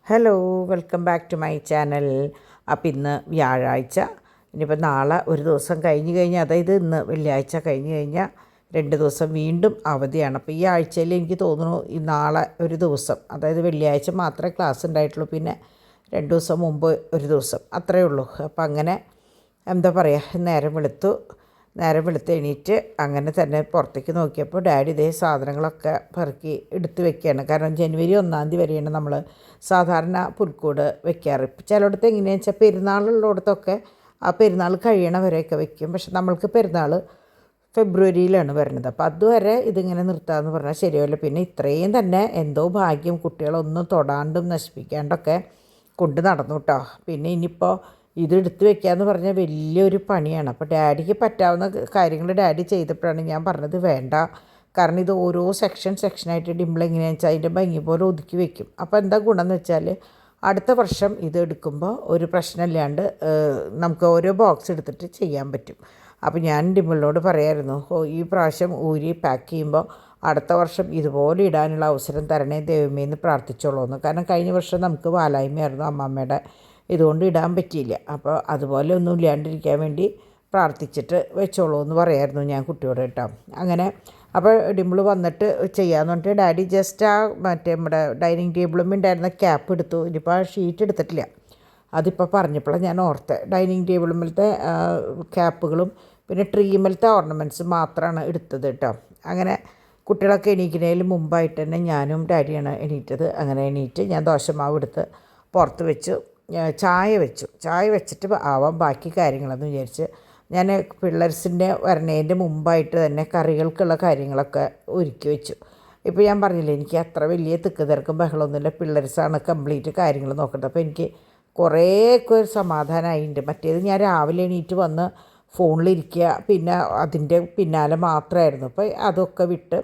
Hello, welcome back to my channel. അപ്പോൾ ഇന്ന് വ്യാഴാഴ്ച, ഇനിയിപ്പോൾ നാളെ ഒരു ദിവസം കഴിഞ്ഞ് കഴിഞ്ഞാൽ, അതായത് ഇന്ന് വെള്ളിയാഴ്ച കഴിഞ്ഞ് കഴിഞ്ഞാൽ 2 ദിവസം വീണ്ടും അവധിയാണ്. അപ്പോൾ ഈ ആഴ്ചയിൽ എനിക്ക് തോന്നുന്നു ഈ നാളെ ഒരു ദിവസം, അതായത് വെള്ളിയാഴ്ച മാത്രമേ ക്ലാസ് ഉണ്ടായിട്ടുള്ളൂ, പിന്നെ 2 ദിവസം മുമ്പ് ഒരു ദിവസം, അത്രയേ ഉള്ളൂ. അപ്പോൾ അങ്ങനെ എന്താ പറയുക, നേരം വെളുത്ത് എണീറ്റ് അങ്ങനെ തന്നെ പുറത്തേക്ക് നോക്കിയപ്പോൾ ഡാഡി ഇതേ സാധനങ്ങളൊക്കെ പെറുക്കി എടുത്ത് വെക്കുകയാണ്. കാരണം ജനുവരി 1-ാം തീയതി വരെയാണ് നമ്മൾ സാധാരണ പുൽക്കൂട് വെക്കാറ്. ചിലയിടത്ത് എങ്ങനെയാണെന്ന് വെച്ചാൽ പെരുന്നാളുള്ളിടത്തൊക്കെ ആ പെരുന്നാൾ കഴിയണവരെയൊക്കെ വെക്കും. പക്ഷെ നമ്മൾക്ക് പെരുന്നാൾ ഫെബ്രുവരിയിലാണ് വരുന്നത്. അപ്പോൾ അതുവരെ ഇതിങ്ങനെ നിർത്താമെന്ന് പറഞ്ഞാൽ ശരിയല്ല. പിന്നെ ഇത്രയും തന്നെ എന്തോ ഭാഗ്യം, കുട്ടികളൊന്നും തൊടാണ്ടും നശിപ്പിക്കാണ്ടൊക്കെ കൊണ്ട് നടന്നു കേട്ടോ. പിന്നെ ഇനിയിപ്പോൾ ഇത് എടുത്ത് വെക്കാമെന്ന് പറഞ്ഞാൽ വലിയൊരു പണിയാണ്. അപ്പോൾ ഡാഡിക്ക് പറ്റാവുന്ന കാര്യങ്ങൾ ഡാഡി ചെയ്തപ്പോഴാണ് ഞാൻ പറഞ്ഞത് വേണ്ട, കാരണം ഇത് ഓരോ സെക്ഷനായിട്ട് ഡിംപിൾ എങ്ങനെയാണെന്ന് വെച്ചാൽ അതിൻ്റെ ഭംഗി പോലെ ഒതുക്കി വെക്കും. അപ്പോൾ എന്താ ഗുണമെന്ന് വെച്ചാൽ അടുത്ത വർഷം ഇത് എടുക്കുമ്പോൾ ഒരു പ്രശ്നമില്ലാണ്ട് നമുക്ക് ഓരോ ബോക്സ് എടുത്തിട്ട് ചെയ്യാൻ പറ്റും. അപ്പോൾ ഞാൻ ഡിംപിളിനോട് പറയായിരുന്നു, ഈ പ്രാവശ്യം ഊരി പാക്ക് ചെയ്യുമ്പോൾ അടുത്ത വർഷം ഇതുപോലെ ഇടാനുള്ള അവസരം തരണേ ദൈവമേ എന്ന് പ്രാർത്ഥിച്ചോളൂന്ന്. കാരണം കഴിഞ്ഞ വർഷം നമുക്ക് വാലായ്മയായിരുന്നു അമ്മമ്മയുടെ, ഇതുകൊണ്ട് ഇടാൻ പറ്റിയില്ല. അപ്പോൾ അതുപോലെ ഒന്നും ഇല്ലാണ്ടിരിക്കാൻ വേണ്ടി പ്രാർത്ഥിച്ചിട്ട് വെച്ചോളൂ എന്ന് പറയായിരുന്നു ഞാൻ കുട്ടിയോട് കേട്ടോ. അങ്ങനെ അപ്പോൾ ഡിംപിൾ വന്നിട്ട് ചെയ്യാമെന്ന് പറഞ്ഞിട്ട് ഡാഡി ജസ്റ്റ് മറ്റേ നമ്മുടെ ഡൈനിങ് ടേബിളും ഉണ്ടായിരുന്ന ക്യാപ്പ് എടുത്തു. ഇനിയിപ്പോൾ ആ ഷീറ്റ് എടുത്തിട്ടില്ല. അതിപ്പോൾ പറഞ്ഞപ്പോഴാണ് ഞാൻ ഓർത്തത്. ഡൈനിങ് ടേബിളുമ്മലത്തെ ക്യാപ്പുകളും പിന്നെ ട്രീമലത്തെ ഓർണമെൻറ്റ്സ് മാത്രമാണ് എടുത്തത് കേട്ടോ. അങ്ങനെ കുട്ടികളൊക്കെ എണീക്കുന്നതിന് മുമ്പായിട്ട് തന്നെ ഞാനും ഡാഡിയാണ് എണീറ്റത്. അങ്ങനെ എണീറ്റ് ഞാൻ ദോശമാവ് എടുത്ത് പുറത്ത് വെച്ച് ചായ വെച്ചിട്ട് ആവാം ബാക്കി കാര്യങ്ങളെന്ന് വിചാരിച്ച് ഞാൻ പിള്ളേഴ്സിൻ്റെ വരണേൻ്റെ മുമ്പായിട്ട് തന്നെ കറികൾക്കുള്ള കാര്യങ്ങളൊക്കെ ഒരുക്കി വെച്ചു. ഇപ്പോൾ ഞാൻ പറഞ്ഞില്ലേ, എനിക്ക് അത്ര വലിയ തിക്ക് തിരക്കും ബഹളമൊന്നുമില്ല. പിള്ളേർസാണ് കംപ്ലീറ്റ് കാര്യങ്ങൾ നോക്കേണ്ടത്. അപ്പോൾ എനിക്ക് കുറേയൊക്കെ ഒരു സമാധാനമായിട്ടുണ്ട്. മറ്റേത് ഞാൻ രാവിലെ എണീറ്റ് വന്ന് ഫോണിലിരിക്കുക, പിന്നെ അതിൻ്റെ പിന്നാലെ മാത്രമായിരുന്നു. അപ്പോൾ അതൊക്കെ വിട്ട്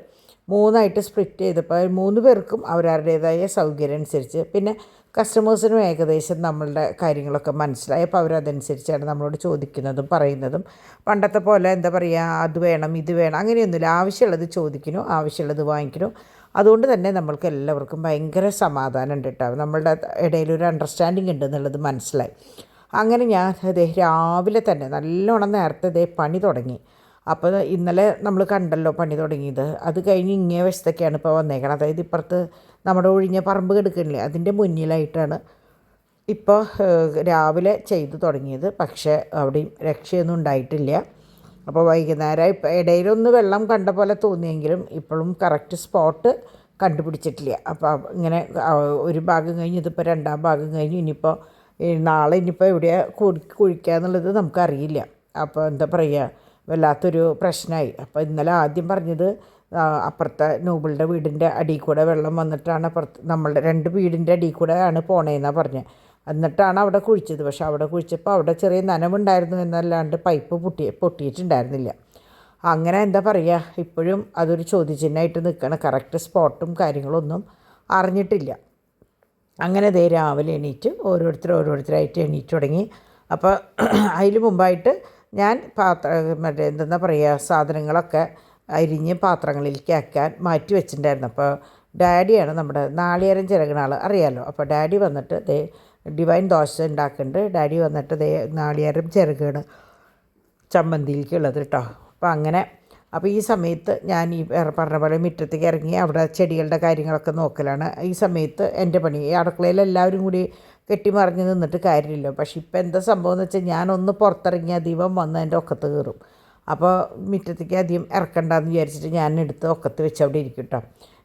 3ആയിട്ട് സ്പ്ലിറ്റ് ചെയ്തപ്പോൾ 3 പേർക്കും അവരവരുടേതായ സൗകര്യം അനുസരിച്ച്, പിന്നെ കസ്റ്റമേഴ്സിനും ഏകദേശം നമ്മളുടെ കാര്യങ്ങളൊക്കെ മനസ്സിലായി. അപ്പോൾ അവരതനുസരിച്ചാണ് നമ്മളോട് ചോദിക്കുന്നതും പറയുന്നതും. പണ്ടത്തെ പോലെ എന്താ പറയുക, അത് വേണം ഇത് വേണം അങ്ങനെയൊന്നുമില്ല. ആവശ്യമുള്ളത് ചോദിക്കുന്നു, ആവശ്യമുള്ളത് വാങ്ങിക്കുന്നു. അതുകൊണ്ട് തന്നെ നമ്മൾക്ക് എല്ലാവർക്കും ഭയങ്കര സമാധാനം ഉണ്ട് കേട്ടോ. നമ്മളുടെ ഇടയിലൊരു അണ്ടർസ്റ്റാൻഡിങ് ഉണ്ട് എന്നുള്ളത് മനസ്സിലായി. അങ്ങനെ ഞാൻ രാവിലെ തന്നെ നല്ലോണം നേരത്തെ പണി തുടങ്ങി. അപ്പോൾ ഇന്നലെ നമ്മൾ കണ്ടല്ലോ പണി തുടങ്ങിയത്. അത് കഴിഞ്ഞ് ഇങ്ങേ വശത്തൊക്കെയാണ് ഇപ്പോൾ വന്നേക്കണം. അതായത് ഇപ്പുറത്ത് നമ്മുടെ ഒഴിഞ്ഞ പറമ്പ് കിടക്കണില്ലേ, അതിൻ്റെ മുന്നിലായിട്ടാണ് ഇപ്പോൾ രാവിലെ ചെയ്തു തുടങ്ങിയത്. പക്ഷേ അവിടെയും രക്ഷയൊന്നും ഉണ്ടായിട്ടില്ല. അപ്പോൾ വൈകുന്നേരം ഇടയിലൊന്ന് വെള്ളം കണ്ട പോലെ തോന്നിയെങ്കിലും ഇപ്പോഴും കറക്റ്റ് സ്പോട്ട് കണ്ടുപിടിച്ചിട്ടില്ല. അപ്പോൾ ഇങ്ങനെ ഒരു ഭാഗം കഴിഞ്ഞ് ഇതിപ്പോൾ 2ാം ഭാഗം കഴിഞ്ഞു. ഇനിയിപ്പോൾ നാളെ ഇനിയിപ്പോൾ എവിടെയാണ് കുഴിക്കുക എന്നുള്ളത് നമുക്കറിയില്ല. അപ്പോൾ എന്താ പറയുക, വല്ലാത്തൊരു പ്രശ്നമായി. അപ്പോൾ ഇന്നലെ ആദ്യം പറഞ്ഞത് അപ്പുറത്തെ നൂബിളുടെ വീടിൻ്റെ അടിയിൽ കൂടെ വെള്ളം വന്നിട്ടാണ് നമ്മളുടെ 2 വീടിൻ്റെ അടിയിൽ കൂടെ ആണ് പോണേന്നാണ് പറഞ്ഞത്. എന്നിട്ടാണ് അവിടെ കുഴിച്ചത്. പക്ഷെ അവിടെ കുഴിച്ചപ്പോൾ അവിടെ ചെറിയ നനവുണ്ടായിരുന്നു എന്നല്ലാണ്ട് പൈപ്പ് പൊട്ടിയിട്ടുണ്ടായിരുന്നില്ല. അങ്ങനെ എന്താ പറയുക, ഇപ്പോഴും അതൊരു ചോദ്യചിഹ്നമായിട്ട് നിൽക്കണം. കറക്റ്റ് സ്പോട്ടും കാര്യങ്ങളൊന്നും അറിഞ്ഞിട്ടില്ല. അങ്ങനെ രാവിലെ എണീറ്റ് ഓരോരുത്തരായിട്ട് എണീറ്റ് തുടങ്ങി. അപ്പോൾ അതിന് മുമ്പായിട്ട് ഞാൻ മറ്റേ എന്താ പറയുക, സാധനങ്ങളൊക്കെ അരിഞ്ഞ് പാത്രങ്ങളിലേക്ക് ആക്കാൻ മാറ്റി വെച്ചിട്ടുണ്ടായിരുന്നു. അപ്പോൾ ഡാഡിയാണ് നമ്മുടെ നാളികേരം ചിരകണ ആൾ, അറിയാമല്ലോ. അപ്പോൾ ഡാഡി വന്നിട്ട് ഡിവൈൻ ദോശ ഉണ്ടാക്കുന്നുണ്ട്. ഡാഡി വന്നിട്ട് നാളികേരം ചിരകണ് ചമ്മന്തിയിലേക്കുള്ളത് കേട്ടോ. അപ്പോൾ ഈ സമയത്ത് ഞാൻ ഈ പറഞ്ഞ പോലെ മുറ്റത്തേക്ക് ഇറങ്ങി അവിടെ ചെടികളുടെ കാര്യങ്ങളൊക്കെ നോക്കലാണ് ഈ സമയത്ത് എൻ്റെ പണി. ഈ അടുക്കളയിൽ എല്ലാവരും കൂടി കെട്ടിമറിഞ്ഞ് നിന്നിട്ട് കാര്യമില്ല. പക്ഷെ ഇപ്പോൾ എന്താ സംഭവം എന്ന് വെച്ചാൽ ഞാനൊന്ന് പുറത്തിറങ്ങിയ ദീപം വന്ന് എൻ്റെ ഒക്കത്ത് കയറും. അപ്പോൾ മുറ്റത്തേക്ക് അധികം ഇറക്കണ്ടെന്ന് വിചാരിച്ചിട്ട് ഞാൻ എടുത്ത് ഒക്കത്ത് വെച്ച് അവിടെ ഇരിക്കും കേട്ടോ.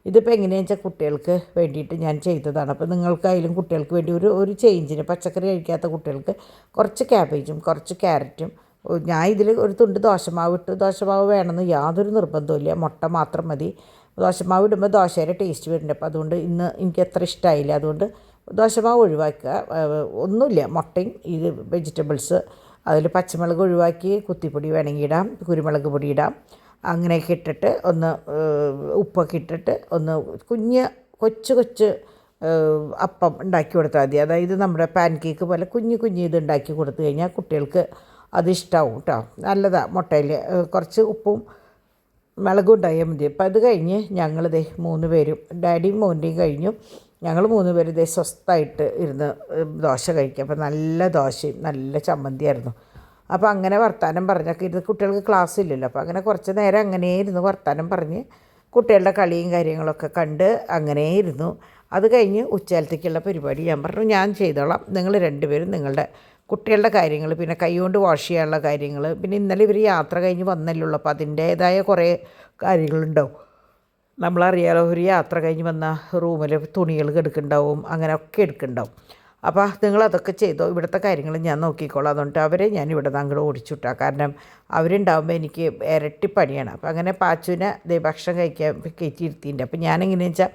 ഇതിപ്പോൾ എങ്ങനെയാണെന്ന് വെച്ചാൽ കുട്ടികൾക്ക് വേണ്ടിയിട്ട് ഞാൻ ചെയ്തതാണ്. അപ്പോൾ നിങ്ങൾക്കായാലും കുട്ടികൾക്ക് വേണ്ടി ഒരു ചേഞ്ചിന്, പച്ചക്കറി കഴിക്കാത്ത കുട്ടികൾക്ക് കുറച്ച് ക്യാബേജും കുറച്ച് ക്യാരറ്റും, ഞാൻ ഇതിൽ ഒരു തുണ്ട് ദോശമാവ് ഇട്ട്, ദോശമാവ് വേണമെന്ന് യാതൊരു നിർബന്ധമില്ല, മുട്ട മാത്രം മതി. ദോശമാവ് ഇടുമ്പോൾ ദോശയുടെ ടേസ്റ്റ് വരുന്നുണ്ട്. അപ്പോൾ അതുകൊണ്ട് ഇന്ന് എനിക്ക് അത്ര ഇഷ്ടമായില്ല, അതുകൊണ്ട് ദോശമാവ് ഒഴിവാക്കുക. ഒന്നുമില്ല, മുട്ടയും ഇത് വെജിറ്റബിൾസ്, അതിൽ പച്ചമുളക് ഒഴിവാക്കി കുത്തിപ്പൊടി വേണമെങ്കിൽ ഇടാം, കുരുമുളക് പൊടി ഇടാം. അങ്ങനെയൊക്കെ ഇട്ടിട്ട് ഒന്ന് ഉപ്പൊക്കെ ഇട്ടിട്ട് ഒന്ന് കൊച്ച് അപ്പം ഉണ്ടാക്കി കൊടുത്താൽ മതി. അതായത് നമ്മുടെ പാൻ കേക്ക് പോലെ കുഞ്ഞ് ഇത് ഉണ്ടാക്കി കൊടുത്തു കഴിഞ്ഞാൽ കുട്ടികൾക്ക് അതിഷ്ടാവും കേട്ടോ. നല്ലതാണ്. മുട്ടയിൽ കുറച്ച് ഉപ്പും മുളകും ഉണ്ടായാൽ മതി. അപ്പോൾ അത് കഴിഞ്ഞ് ഞങ്ങൾ 3 പേരും ഡാഡിയും മോൻ്റെയും കഴിഞ്ഞു. ഞങ്ങൾ 3 പേരും ഇതേ സ്വസ്ഥമായിട്ട് ഇരുന്ന് ദോശ കഴിക്കുക. അപ്പോൾ നല്ല ദോശയും നല്ല ചമ്മന്തിയായിരുന്നു. അപ്പോൾ അങ്ങനെ വർത്താനം പറഞ്ഞൊക്കെ ഇരുന്ന്, കുട്ടികൾക്ക് ക്ലാസ് ഇല്ലല്ലോ, അപ്പോൾ അങ്ങനെ കുറച്ച് നേരം അങ്ങനെ ഇരുന്ന് വർത്താനം പറഞ്ഞ് കുട്ടികളുടെ കളിയും കാര്യങ്ങളൊക്കെ കണ്ട് അങ്ങനെ ഇരുന്നു. അത് കഴിഞ്ഞ് ഉച്ചകാലത്തേക്കുള്ള പരിപാടി ഞാൻ പറഞ്ഞു ഞാൻ ചെയ്തോളാം, നിങ്ങൾ രണ്ടുപേരും നിങ്ങളുടെ കുട്ടികളുടെ കാര്യങ്ങൾ, പിന്നെ കൈകൊണ്ട് വാഷ് ചെയ്യാനുള്ള കാര്യങ്ങൾ, പിന്നെ ഇന്നലെ ഇവർ യാത്ര കഴിഞ്ഞ് വന്നല്ലേ ഉള്ളൂ, അപ്പോൾ അതിൻ്റേതായ കുറേ കാര്യങ്ങളുണ്ടാവും. നമ്മളറിയാലോ, ഒരു യാത്ര കഴിഞ്ഞ് വന്ന റൂമിൽ തുണികൾ എടുക്കുന്നുണ്ടാവും, അങ്ങനെയൊക്കെ എടുക്കുന്നുണ്ടാവും. അപ്പോൾ നിങ്ങളതൊക്കെ ചെയ്തോ, ഇവിടുത്തെ കാര്യങ്ങൾ ഞാൻ നോക്കിക്കോളാം. അതുകൊണ്ട് അവരെ ഞാൻ ഇവിടെ നിന്ന് അങ്ങോട്ട് ഓടിച്ചുവിട്ടാം. കാരണം അവരുണ്ടാകുമ്പോൾ എനിക്ക് ഇരട്ടി പണിയാണ്. അപ്പോൾ അങ്ങനെ പാച്ചുവിനെ ഭക്ഷണം കഴിക്കാൻ കയറ്റിയിരുത്തിയിട്ടുണ്ട്. അപ്പോൾ ഞാനെങ്ങനെയാണെന്ന് വെച്ചാൽ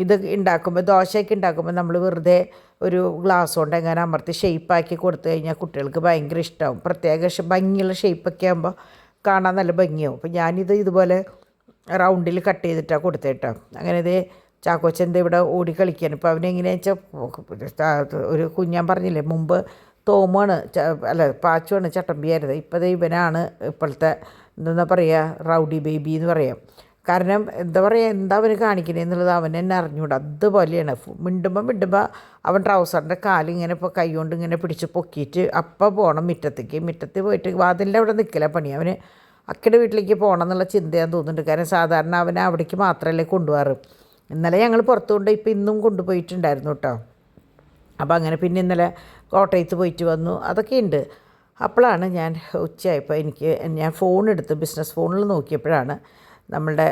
ഇത് ഉണ്ടാക്കുമ്പോൾ, ദോശയൊക്കെ ഉണ്ടാക്കുമ്പോൾ നമ്മൾ വെറുതെ ഒരു ഗ്ലാസ് കൊണ്ട് എങ്ങനെ അമർത്തി ഷേപ്പാക്കി കൊടുത്തു കഴിഞ്ഞാൽ കുട്ടികൾക്ക് ഭയങ്കര ഇഷ്ടമാവും. പ്രത്യേക ഭംഗിയുള്ള ഷേപ്പൊക്കെ ആകുമ്പോൾ കാണാൻ നല്ല ഭംഗിയാവും. അപ്പോൾ ഞാനിത് ഇതുപോലെ റൗണ്ടിൽ കട്ട് ചെയ്തിട്ടാണ് കൊടുത്തേട്ടോ. അങ്ങനെ ഇത് ചാക്കോച്ചൻ്റെ ഇവിടെ ഓടി കളിക്കാൻ. ഇപ്പോൾ അവനെങ്ങനെയാണെന്ന് വെച്ചാൽ ഒരു കുഞ്ഞാൻ പറഞ്ഞില്ലേ മുമ്പ്, തോമാണ് പാച്ചുവാണ് ചട്ടമ്പിയായിരുന്നത്. ഇപ്പോൾ ഇവനാണ് ഇപ്പോഴത്തെ എന്താ പറയുക, റൗഡി ബേബി എന്ന് പറയാം. കാരണം എന്താ പറയുക, എന്താ അവന് കാണിക്കുന്നത് എന്നുള്ളത് അവൻ തന്നെ അറിഞ്ഞൂടാ. അതുപോലെയാണ്. മിണ്ടുമ്പോൾ അവൻ ട്രൗസറിൻ്റെ കാലിങ്ങനെ ഇപ്പോൾ കൈ കൊണ്ട് ഇങ്ങനെ പിടിച്ച് പൊക്കിയിട്ട് അപ്പം പോകണം മുറ്റത്ത് പോയിട്ട് വാതിലിൻ്റെ അവിടെ നിൽക്കില്ല പണി. അവന് അക്കയുടെ വീട്ടിലേക്ക് പോകണം എന്നുള്ള ചിന്തയാന്ന് തോന്നുന്നുണ്ട്. കാരണം സാധാരണ അവനെ അവിടേക്ക് മാത്രമല്ലേ കൊണ്ടുപോകാറ്. ഇന്നലെ ഞങ്ങൾ പുറത്തുകൊണ്ട് ഇപ്പോൾ ഇന്നും കൊണ്ടുപോയിട്ടുണ്ടായിരുന്നു കേട്ടോ. അപ്പോൾ അങ്ങനെ പിന്നെ ഇന്നലെ കോട്ടയത്ത് പോയിട്ട് വന്നു, അതൊക്കെ ഉണ്ട്. അപ്പോഴാണ് ഞാൻ ഉച്ചയായപ്പോൾ ഞാൻ ഫോണെടുത്ത് ബിസിനസ് ഫോണിൽ നോക്കിയപ്പോഴാണ് നമ്മളുടെ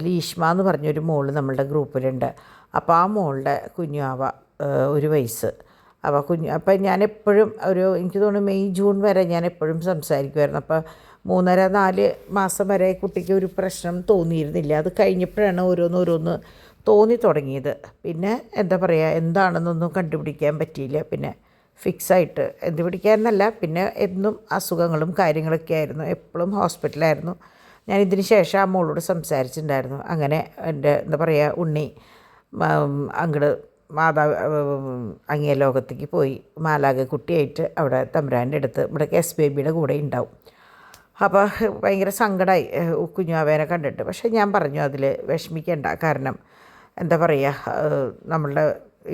ലീഷ്മ എന്ന് പറഞ്ഞൊരു മോള് നമ്മളുടെ ഗ്രൂപ്പിലുണ്ട്. അപ്പോൾ ആ മോളുടെ കുഞ്ഞാവ 1 വയസ്സ്. അപ്പോൾ ഞാനെപ്പോഴും എനിക്ക് തോന്നുന്നു മെയ് ജൂൺ വരെ ഞാൻ എപ്പോഴും സംസാരിക്കുമായിരുന്നു. അപ്പോൾ 3.5-4 മാസം വരെ കുട്ടിക്ക് ഒരു പ്രശ്നം തോന്നിയിരുന്നില്ല. അത് കഴിഞ്ഞപ്പോഴാണ് ഓരോന്ന് തോന്നി തുടങ്ങിയത്. പിന്നെ എന്താ പറയുക, എന്താണെന്നൊന്നും കണ്ടുപിടിക്കാൻ പറ്റിയില്ല. പിന്നെ ഫിക്സായിട്ട് പിടിക്കാമെന്നല്ല, പിന്നെ എന്നും അസുഖങ്ങളും കാര്യങ്ങളൊക്കെ ആയിരുന്നു, എപ്പോഴും ഹോസ്പിറ്റലായിരുന്നു. ഞാൻ ഇതിന് ശേഷം ആ മോളോട് സംസാരിച്ചിട്ടുണ്ടായിരുന്നു. അങ്ങനെ എൻ്റെ എന്താ പറയുക, ഉണ്ണി അങ്ങോട്ട് അങ്ങേ ലോകത്തേക്ക് പോയി മാലാഖ കുട്ടിയായിട്ട് അവിടെ തമ്പുരാൻ്റെ അടുത്ത് ഇവിടെ എസ് ബേബിയുടെ കൂടെ ഉണ്ടാവും. അപ്പോൾ ഭയങ്കര സങ്കടമായി കുഞ്ഞാവേനെ കണ്ടിട്ട്. പക്ഷേ ഞാൻ പറഞ്ഞു അതിൽ വിഷമിക്കേണ്ട. കാരണം എന്താ പറയുക, നമ്മളുടെ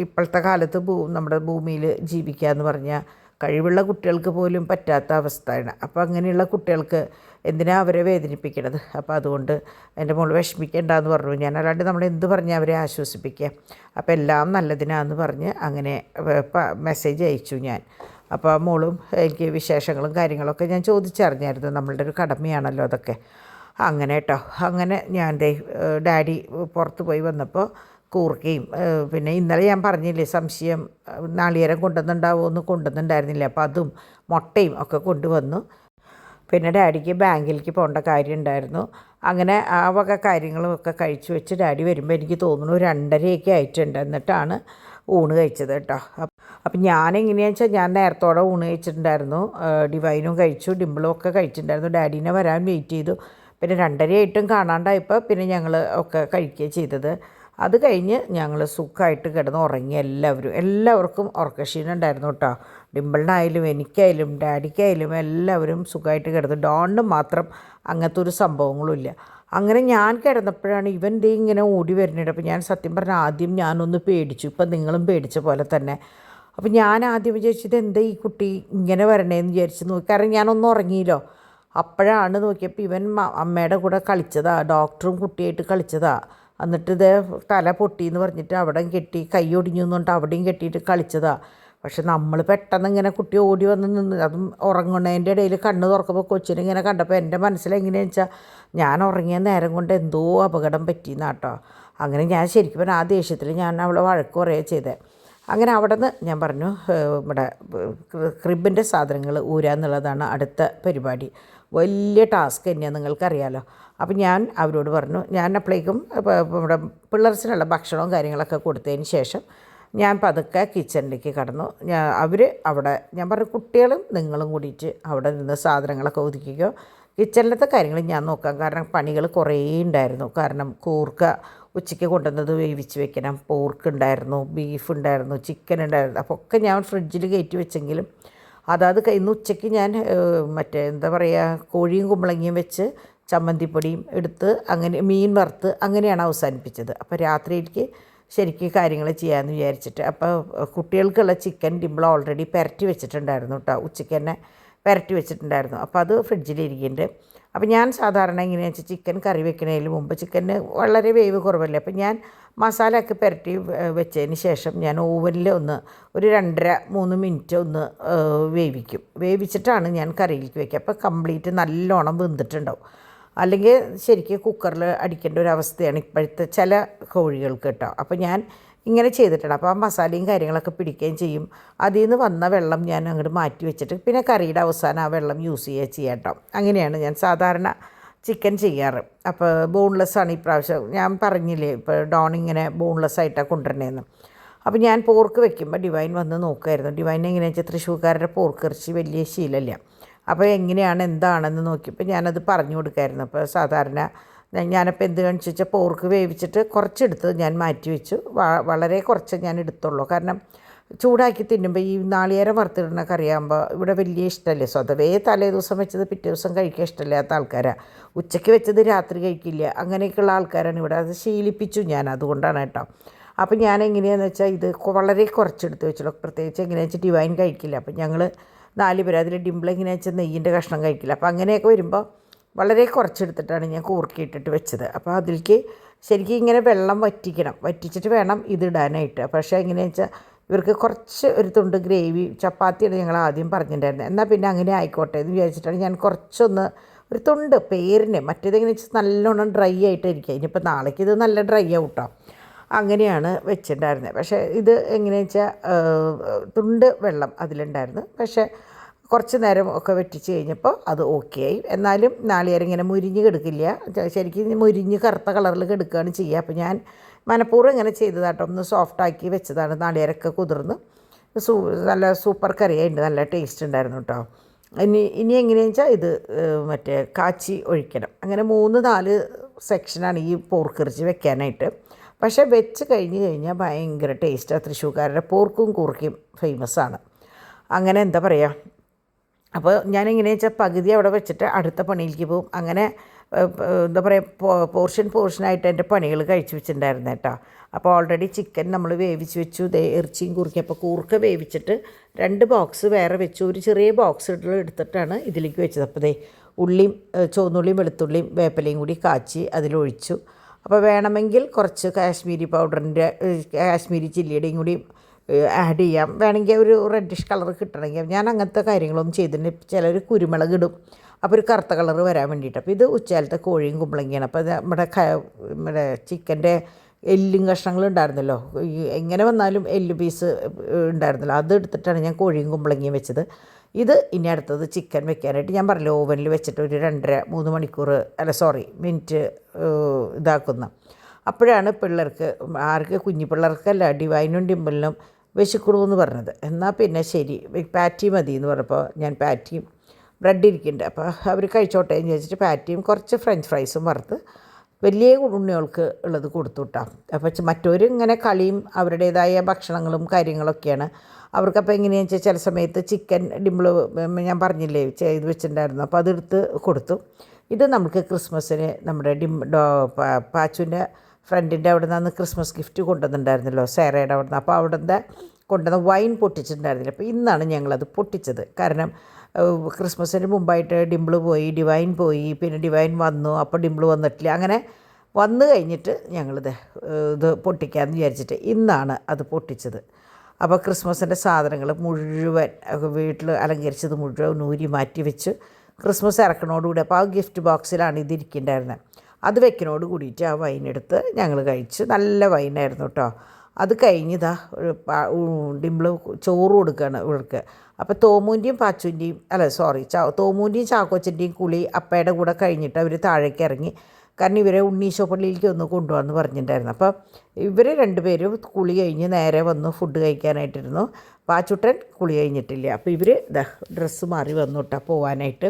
ഇപ്പോഴത്തെ കാലത്ത് നമ്മുടെ ഭൂമിയിൽ ജീവിക്കുക എന്ന് പറഞ്ഞാൽ കഴിവുള്ള കുട്ടികൾക്ക് പോലും പറ്റാത്ത അവസ്ഥയാണ്. അപ്പോൾ അങ്ങനെയുള്ള കുട്ടികൾക്ക് എന്തിനാ അവരെ വേദനിപ്പിക്കണത്? അപ്പോൾ അതുകൊണ്ട് എൻ്റെ മോൾ വിഷമിക്കേണ്ടെന്ന് പറഞ്ഞു ഞാൻ. അല്ലാണ്ട് നമ്മൾ എന്ത് പറഞ്ഞാൽ അവരെ ആശ്വസിപ്പിക്കുക. അപ്പോൾ എല്ലാം നല്ലതിനാന്ന് പറഞ്ഞ് അങ്ങനെ മെസ്സേജ് അയച്ചു ഞാൻ. അപ്പോൾ മോളും എനിക്ക് വിശേഷങ്ങളും കാര്യങ്ങളൊക്കെ ഞാൻ ചോദിച്ചറിഞ്ഞായിരുന്നു. നമ്മളുടെ ഒരു കടമയാണല്ലോ അതൊക്കെ. അങ്ങനെ കേട്ടോ. അങ്ങനെ ഞാൻ ഡാഡി പുറത്ത് പോയി വന്നപ്പോൾ കൂർക്കയും, പിന്നെ ഇന്നലെ ഞാൻ പറഞ്ഞില്ലേ സംശയം നാളികേരം കൊണ്ടുവന്നുണ്ടായിരുന്നില്ല. അപ്പോൾ അതും മുട്ടയും ഒക്കെ കൊണ്ടുവന്നു. പിന്നെ ഡാഡിക്ക് ബാങ്കിലേക്ക് പോകേണ്ട കാര്യം ഉണ്ടായിരുന്നു. അങ്ങനെ ആ വക കാര്യങ്ങളൊക്കെ കഴിച്ചു വെച്ച് ഡാഡി വരുമ്പോൾ എനിക്ക് തോന്നുന്നു 2:30 ആയിട്ടുണ്ട്. എന്നിട്ടാണ് ഊണ് കഴിച്ചത് കേട്ടോ. അപ്പം ഞാനെങ്ങനെയാണെന്ന് വെച്ചാൽ ഞാൻ നേരത്തോടെ ഊണ് കഴിച്ചിട്ടുണ്ടായിരുന്നു. ഡിവൈനും കഴിച്ചു, ഡിമ്പിളും ഒക്കെ കഴിച്ചിട്ടുണ്ടായിരുന്നു. ഡാഡീനെ വരാൻ വെയിറ്റ് ചെയ്തു. പിന്നെ 2:30 ആയിട്ടും കാണാണ്ടായപ്പോൾ പിന്നെ ഞങ്ങൾ ഒക്കെ കഴിക്കുകയാണ് ചെയ്തത്. അത് കഴിഞ്ഞ് ഞങ്ങൾ സുഖമായിട്ട് കിടന്ന് ഉറങ്ങി. എല്ലാവർക്കും ഉറക്കക്ഷീണം ഉണ്ടായിരുന്നു കേട്ടോ. ഡിമ്പിളിനായാലും എനിക്കായാലും ഡാഡിക്കായാലും എല്ലാവരും സുഖമായിട്ട് കിടന്നു. ഡോണിന് മാത്രം അങ്ങനത്തെ ഒരു സംഭവങ്ങളുമില്ല. അങ്ങനെ ഞാൻ കിടന്നപ്പോഴാണ് ഇവൻ ഇങ്ങനെ ഓടി വരുന്നുണ്ട്. അപ്പോൾ ഞാൻ സത്യം പറഞ്ഞാൽ ആദ്യം ഞാനൊന്ന് പേടിച്ചു. ഇപ്പം നിങ്ങളും പേടിച്ച പോലെ തന്നെ. അപ്പോൾ ഞാൻ ആദ്യം വിചാരിച്ചത് എന്താ ഈ കുട്ടി ഇങ്ങനെ വരണേന്ന് വിചാരിച്ച് നോക്കി. കാരണം ഞാനൊന്നും ഉറങ്ങിയില്ലോ. അപ്പോഴാണ് നോക്കിയപ്പോൾ ഇവൻ അമ്മയുടെ കൂടെ കളിച്ചതാ, ഡോക്ടറും കുട്ടിയായിട്ട് കളിച്ചതാ. എന്നിട്ട് ഇത് തല പൊട്ടിയെന്ന് പറഞ്ഞിട്ട് അവിടെ കെട്ടി, കൈ ഒടിഞ്ഞു എന്ന് പറഞ്ഞിട്ട് അവിടെയും കെട്ടിയിട്ട് കളിച്ചതാ. പക്ഷെ നമ്മൾ പെട്ടെന്ന് ഇങ്ങനെ കുട്ടി ഓടി വന്ന് നിന്ന്, അതും ഉറങ്ങുന്നതിൻ്റെ ഇടയിൽ കണ്ണ് തുറക്കുമ്പോൾ കൊച്ചിനിങ്ങനെ കണ്ടപ്പോൾ എൻ്റെ മനസ്സിലെങ്ങനെയാണെന്ന് വെച്ചാൽ ഞാൻ ഉറങ്ങിയ നേരം കൊണ്ട് എന്തോ അപകടം പറ്റിയെന്നാട്ടോ. അങ്ങനെ ഞാൻ ശരിക്കും പറഞ്ഞാൽ ആ ദേഷ്യത്തിൽ ഞാൻ അവളെ വഴക്ക് പറയുക ചെയ്തത്. അങ്ങനെ അവിടെ നിന്ന് ഞാൻ പറഞ്ഞു ഇവിടെ ക്രിബിൻ്റെ സാധനങ്ങൾ ഊരാന്നുള്ളതാണ് അടുത്ത പരിപാടി. വലിയ ടാസ്ക് തന്നെയാണ്, നിങ്ങൾക്കറിയാമല്ലോ. അപ്പം ഞാൻ അവരോട് പറഞ്ഞു, ഞാൻ അപ്പോഴേക്കും ഇവിടെ പിള്ളേർസിനുള്ള ഭക്ഷണവും കാര്യങ്ങളൊക്കെ കൊടുത്തതിന് ശേഷം ഞാൻ പതുക്കെ കിച്ചണിലേക്ക് കടന്നു. അവർ അവിടെ ഞാൻ പറഞ്ഞു കുട്ടികളും നിങ്ങളും കൂടിയിട്ട് അവിടെ നിന്ന് സാധനങ്ങളൊക്കെ ഒതുക്കിക്കോ, കിച്ചണിലത്തെ കാര്യങ്ങൾ ഞാൻ നോക്കാം. കാരണം പണികൾ കുറേ ഉണ്ടായിരുന്നു. കാരണം കൂർക്ക ഉച്ചയ്ക്ക് കൊണ്ടുവന്നത് വേവിച്ച് വെക്കണം, പോർക്ക് ഉണ്ടായിരുന്നു, ബീഫ് ഉണ്ടായിരുന്നു, ചിക്കൻ ഉണ്ടായിരുന്നു. അപ്പോൾ ഒക്കെ ഞാൻ ഫ്രിഡ്ജിൽ കയറ്റി വെച്ചെങ്കിലും ഇന്ന് ഉച്ചയ്ക്ക് ഞാൻ എന്താ പറയുക, കോഴിയും കുമ്പളങ്ങിയും വെച്ച് ചമ്മന്തിപ്പൊടിയും എടുത്ത് അങ്ങനെ മീൻ വറുത്ത് അങ്ങനെയാണ് അവസാനിപ്പിച്ചത്. അപ്പോൾ രാത്രിയിലേക്ക് ശരിക്കും കാര്യങ്ങൾ ചെയ്യാമെന്ന് വിചാരിച്ചിട്ട്. അപ്പോൾ കുട്ടികൾക്കുള്ള ചിക്കൻ ഡിംപിൾ ഓൾറെഡി പുരട്ടി വെച്ചിട്ടുണ്ടായിരുന്നു കേട്ടോ. ഉച്ചയ്ക്ക് തന്നെ പുരട്ടി വെച്ചിട്ടുണ്ടായിരുന്നു. അപ്പോൾ അത് ഫ്രിഡ്ജിലിരിക്കുന്നുണ്ട്. അപ്പോൾ ഞാൻ സാധാരണ എങ്ങനെയാണെന്ന് വെച്ചാൽ ചിക്കൻ കറി വെക്കുന്നതിന് മുമ്പ് ചിക്കന് വളരെ വേവ് കുറവല്ലേ, അപ്പോൾ ഞാൻ മസാലയൊക്കെ പുരട്ടി വെച്ചതിന് ശേഷം ഞാൻ ഓവനിൽ ഒന്ന് ഒരു 2.5-3 മിനിറ്റ് ഒന്ന് വേവിച്ചിട്ടാണ് ഞാൻ കറിയിലേക്ക് വയ്ക്കുക. അപ്പോൾ കംപ്ലീറ്റ് നല്ലോണം വെന്തിട്ടുണ്ടാവും. അല്ലെങ്കിൽ ശരിക്കും കുക്കറിൽ അടിക്കേണ്ട ഒരു അവസ്ഥയാണ് ഇപ്പോഴത്തെ ചില കോഴികൾക്ക് കേട്ടോ. അപ്പോൾ ഞാൻ ഇങ്ങനെ ചെയ്തിട്ടുണ്ട്. അപ്പോൾ ആ മസാലയും കാര്യങ്ങളൊക്കെ പിടിക്കുകയും ചെയ്യും. അതിൽ നിന്ന് വന്ന വെള്ളം ഞാൻ അങ്ങോട്ട് മാറ്റി വെച്ചിട്ട് പിന്നെ കറിയുടെ അവസാനം ആ വെള്ളം യൂസ് ചെയ്യുക ചെയ്യാം കേട്ടോ. അങ്ങനെയാണ് ഞാൻ സാധാരണ ചിക്കൻ ചെയ്യാറ്. അപ്പോൾ ബോൺലെസ്സാണ് ഇപ്രാവശ്യം. ഞാൻ പറഞ്ഞില്ലേ ഇപ്പോൾ ഡോൺ ഇങ്ങനെ ബോൺലെസ് ആയിട്ടാണ് കൊണ്ടുവരണേന്ന്. അപ്പോൾ ഞാൻ പോർക്ക് വെക്കുമ്പോൾ ഡിവൈൻ വന്ന് നോക്കുമായിരുന്നു. ഡിവൈൻ എങ്ങനെയാണെന്ന് വെച്ചാൽ തൃശ്ശൂർക്കാരുടെ പോർക്ക് ഇറച്ചി വലിയ ശീലമില്ല. അപ്പോൾ എങ്ങനെയാണ് എന്താണെന്ന് നോക്കിയപ്പോൾ ഞാനത് പറഞ്ഞു കൊടുക്കായിരുന്നു. അപ്പോൾ സാധാരണ ഞാനപ്പോൾ എന്ത് കാണിച്ചു വെച്ചാൽ പോർക്ക് വേവിച്ചിട്ട് കുറച്ചെടുത്ത് ഞാൻ മാറ്റി വെച്ചു. വളരെ കുറച്ച് ഞാൻ എടുത്തുള്ളൂ. കാരണം ചൂടാക്കി തിന്നുമ്പോൾ ഈ നാളികേരം വറുത്തിടുന്ന കറിയാകുമ്പോൾ ഇവിടെ വലിയ ഇഷ്ടമല്ലേ. സ്വതവേ തലേ ദിവസം വെച്ചത് പിറ്റേ ദിവസം കഴിക്കാൻ ഇഷ്ടമില്ലാത്ത ആൾക്കാരാണ്. ഉച്ചയ്ക്ക് വെച്ചത് രാത്രി കഴിക്കില്ല, അങ്ങനെയൊക്കെയുള്ള ആൾക്കാരാണ് ഇവിടെ. അത് ശീലിപ്പിച്ചു ഞാൻ, അതുകൊണ്ടാണ് കേട്ടോ. അപ്പോൾ ഞാൻ എങ്ങനെയാണെന്ന് വെച്ചാൽ ഇത് വളരെ കുറച്ചെടുത്ത് വെച്ചുള്ളൂ. പ്രത്യേകിച്ച് എങ്ങനെയാണെന്ന് വെച്ചാൽ ഡിവൈൻ കഴിക്കില്ല. അപ്പോൾ ഞങ്ങൾ 4 പേര്, അതിൽ ഡിംപിൾ എങ്ങനെയാണെന്ന് വെച്ചാൽ നെയ്യിൻ്റെ കഷ്ണം കഴിക്കില്ല. അപ്പോൾ അങ്ങനെയൊക്കെ വരുമ്പോൾ വളരെ കുറച്ചെടുത്തിട്ടാണ് ഞാൻ കൂർക്കിയിട്ടിട്ട് വെച്ചത്. അപ്പോൾ അതിലേക്ക് ശരിക്കും ഇങ്ങനെ വെള്ളം വറ്റിച്ചിട്ട് വേണം ഇതിടാനായിട്ട്. പക്ഷേ എങ്ങനെയാണെന്ന് വെച്ചാൽ ഇവർക്ക് കുറച്ച് ഒരു തുണ്ട് ഗ്രേവി ചപ്പാത്തിയാണ് ഞങ്ങൾ ആദ്യം പറഞ്ഞിട്ടുണ്ടായിരുന്നത്. എന്നാൽ പിന്നെ അങ്ങനെ ആയിക്കോട്ടെ എന്ന് വിചാരിച്ചിട്ടാണ് ഞാൻ കുറച്ചൊന്ന് ഒരു തുണ്ട് പേരിന്. മറ്റേതെങ്ങനെ വെച്ചാൽ നല്ലോണം ഡ്രൈ ആയിട്ടിരിക്കുക. ഇനിയിപ്പോൾ നാളേക്ക് ഇത് നല്ല ഡ്രൈ ആവട്ടോ. അങ്ങനെയാണ് വെച്ചിട്ടുണ്ടായിരുന്നത്. പക്ഷേ ഇത് എങ്ങനെയാണെന്ന് വെച്ചാൽ തുണ്ട് വെള്ളം അതിലുണ്ടായിരുന്നു. പക്ഷേ കുറച്ച് നേരം ഒക്കെ വെറ്റിച്ച് കഴിഞ്ഞപ്പോൾ അത് ഓക്കെ ആയി. എന്നാലും നാളികേരം ഇങ്ങനെ മുരിഞ്ഞ് കിടക്കില്ല, ശരിക്കും മുരിഞ്ഞ് കറുത്ത കളറിൽ കിടക്കുകയാണ് ചെയ്യുക. അപ്പോൾ ഞാൻ മനഃപൂർവ്വം ഇങ്ങനെ ചെയ്തതാട്ടോ, ഒന്ന് സോഫ്റ്റാക്കി വെച്ചതാണ്. നാളികേരമൊക്കെ കുതിർന്ന് നല്ല സൂപ്പർ കറിയായിട്ട് നല്ല ടേസ്റ്റ് ഉണ്ടായിരുന്നു കേട്ടോ. ഇനി എങ്ങനെയാണെന്ന് വെച്ചാൽ ഇത് മറ്റേ കാച്ചി ഒഴിക്കണം. അങ്ങനെ 3-4 സെക്ഷനാണ് ഈ പോർക്കിറച്ചി വെക്കാനായിട്ട്. പക്ഷേ വെച്ച് കഴിഞ്ഞാൽ ഭയങ്കര ടേസ്റ്റാണ്. തൃശ്ശൂർക്കാരുടെ പോർക്കും കൂർക്കയും ഫേമസാണ്. അങ്ങനെ എന്താ പറയുക. അപ്പോൾ ഞാനെങ്ങനെയാണെന്ന് വെച്ചാൽ പകുതി അവിടെ വെച്ചിട്ട് അടുത്ത പണിയിലേക്ക് പോകും. അങ്ങനെ എന്താ പറയുക പോർഷനായിട്ട് എൻ്റെ പണികൾ കഴിച്ച് വെച്ചിട്ടുണ്ടായിരുന്നു കേട്ടോ. അപ്പോൾ ഓൾറെഡി ചിക്കൻ നമ്മൾ വേവിച്ച് വെച്ചു. ഇറച്ചിയും കൂർക്കയും. അപ്പോൾ കൂർക്ക വേവിച്ചിട്ട് 2 ബോക്സ് വേറെ വെച്ചു. ഒരു ചെറിയ ബോക്സ് എടുത്തിട്ടാണ് ഇതിലേക്ക് വെച്ചത്. അപ്പോൾ ഉള്ളിയും ചുവന്നുള്ളിയും വെളുത്തുള്ളിയും വേപ്പിലയും കൂടി കാച്ചി അതിലൊഴിച്ചു. അപ്പോൾ വേണമെങ്കിൽ കുറച്ച് കാശ്മീരി ചില്ലിയുടെയും കൂടി ആഡ് ചെയ്യാം. വേണമെങ്കിൽ ഒരു റെഡിഷ് കളർ കിട്ടണമെങ്കിൽ. ഞാൻ അങ്ങനത്തെ കാര്യങ്ങളൊന്നും ചെയ്തിട്ടുണ്ട്. ചിലർ കുരുമുളക് ഇടും, അപ്പോൾ ഒരു കറുത്ത കളർ വരാൻ വേണ്ടിയിട്ട്. അപ്പോൾ ഇത് ഉച്ചകാലത്തെ കോഴിയും കുമ്പളങ്ങിയാണ്. അപ്പോൾ നമ്മുടെ ചിക്കൻ്റെ എല്ലും കഷ്ണങ്ങളുണ്ടായിരുന്നല്ലോ, എങ്ങനെ വന്നാലും എല്ല് പീസ് ഉണ്ടായിരുന്നല്ലോ, അത് എടുത്തിട്ടാണ് ഞാൻ കോഴിയും കുമ്പളങ്ങിയും വെച്ചത്. ഇത് ഇനി അടുത്തത് ചിക്കൻ വെക്കാനായിട്ട് ഞാൻ പറഞ്ഞില്ല ഓവനിൽ വെച്ചിട്ട് ഒരു 2.5-3 മണിക്കൂർ മിനിറ്റ് ഇതാക്കുന്ന. അപ്പോഴാണ് പിള്ളേർക്ക്, ആർക്ക് കുഞ്ഞു പിള്ളേർക്കല്ല, ഡിവൈനും ഡിംപിളിനും വിശക്കണമെന്ന് പറഞ്ഞത്. എന്നാൽ പിന്നെ ശരി പാറ്റി മതി എന്ന് പറഞ്ഞപ്പോൾ ഞാൻ പാറ്റിയും ബ്രെഡ് ഇരിക്കുന്നുണ്ട്, അപ്പോൾ അവർ കഴിച്ചോട്ടെ എന്ന് ചോദിച്ചിട്ട് പാറ്റിയും കുറച്ച് ഫ്രഞ്ച് ഫ്രൈസും വറുത്ത് വലിയ ഉണ്ണികൾക്ക് ഉള്ളത് കൊടുത്തു വിട്ടാം. അപ്പോൾ മറ്റൊരു ഇങ്ങനെ കളിയും അവരുടേതായ ഭക്ഷണങ്ങളും കാര്യങ്ങളൊക്കെയാണ് അവർക്കപ്പോൾ. എങ്ങനെയാണെന്ന് വെച്ചാൽ ചില സമയത്ത് ചിക്കൻ ഡിംപിൾ ഞാൻ പറഞ്ഞില്ലേ ചെയ്ത് വെച്ചിട്ടുണ്ടായിരുന്നു, അപ്പോൾ അതെടുത്ത് കൊടുത്തു. ഇത് നമുക്ക് ക്രിസ്മസിന് നമ്മുടെ പാച്ചുവിൻ്റെ ഫ്രണ്ടിൻ്റെ അവിടെ നിന്ന് ക്രിസ്മസ് ഗിഫ്റ്റ് കൊണ്ടുവന്നിട്ടുണ്ടായിരുന്നല്ലോ, സേറയുടെ അവിടെ നിന്ന്. അപ്പോൾ അവിടുന്ന് കൊണ്ടുവന്ന വൈൻ പൊട്ടിച്ചിട്ടുണ്ടായിരുന്നില്ല. അപ്പോൾ ഇന്നാണ് ഞങ്ങളത് പൊട്ടിച്ചത്. കാരണം ക്രിസ്മസിന് മുമ്പായിട്ട് ഡിംപിൾ പോയി, ഡിവൈൻ പോയി, പിന്നെ ഡിവൈൻ വന്നു, അപ്പോൾ ഡിംപിൾ വന്നിട്ടില്ല. അങ്ങനെ വന്നു കഴിഞ്ഞിട്ട് ഞങ്ങളിത് പൊട്ടിക്കാമെന്ന് വിചാരിച്ചിട്ട് ഇന്നാണ് അത് പൊട്ടിച്ചത്. അപ്പോൾ ക്രിസ്മസിൻ്റെ സാധനങ്ങൾ മുഴുവൻ വീട്ടിൽ അലങ്കരിച്ചത് മുഴുവൻ ഊരി മാറ്റി വെച്ച് ക്രിസ്മസ് ഇറക്കണോടുകൂടി. അപ്പോൾ ആ ഗിഫ്റ്റ് ബോക്സിലാണ് ഇതിരിക്കുന്നുണ്ടായിരുന്നത്. അത് വെക്കണോട് കൂടിയിട്ട് ആ വൈനെടുത്ത് ഞങ്ങൾ കഴിച്ച്. നല്ല വൈനായിരുന്നു കേട്ടോ. അത് കഴിഞ്ഞതാ ഡിംപിൾ ചോറ് കൊടുക്കുകയാണ് ഇവർക്ക്. അപ്പോൾ തോമൂൻ്റെയും പാച്ചുവിൻ്റെയും തോമൂൻ്റെയും ചാക്കോച്ചൻ്റെയും കുളി അപ്പയുടെ കൂടെ കഴിഞ്ഞിട്ട് അവർ താഴേക്ക് ഇറങ്ങി. കാരണം ഇവരെ ഉണ്ണീശോ പള്ളിയിലേക്ക് ഒന്ന് കൊണ്ടുപോകാമെന്ന് പറഞ്ഞിട്ടുണ്ടായിരുന്നു. അപ്പോൾ ഇവർ 2 പേരും കുളി കഴിഞ്ഞ് നേരെ വന്നു ഫുഡ് കഴിക്കാനായിട്ടിരുന്നു. പാച്ചുട്ടൻ കുളി കഴിഞ്ഞിട്ടില്ല. അപ്പോൾ ഇവർ ഡ്രസ്സ് മാറി വന്നു കേട്ടോ പോകാനായിട്ട്.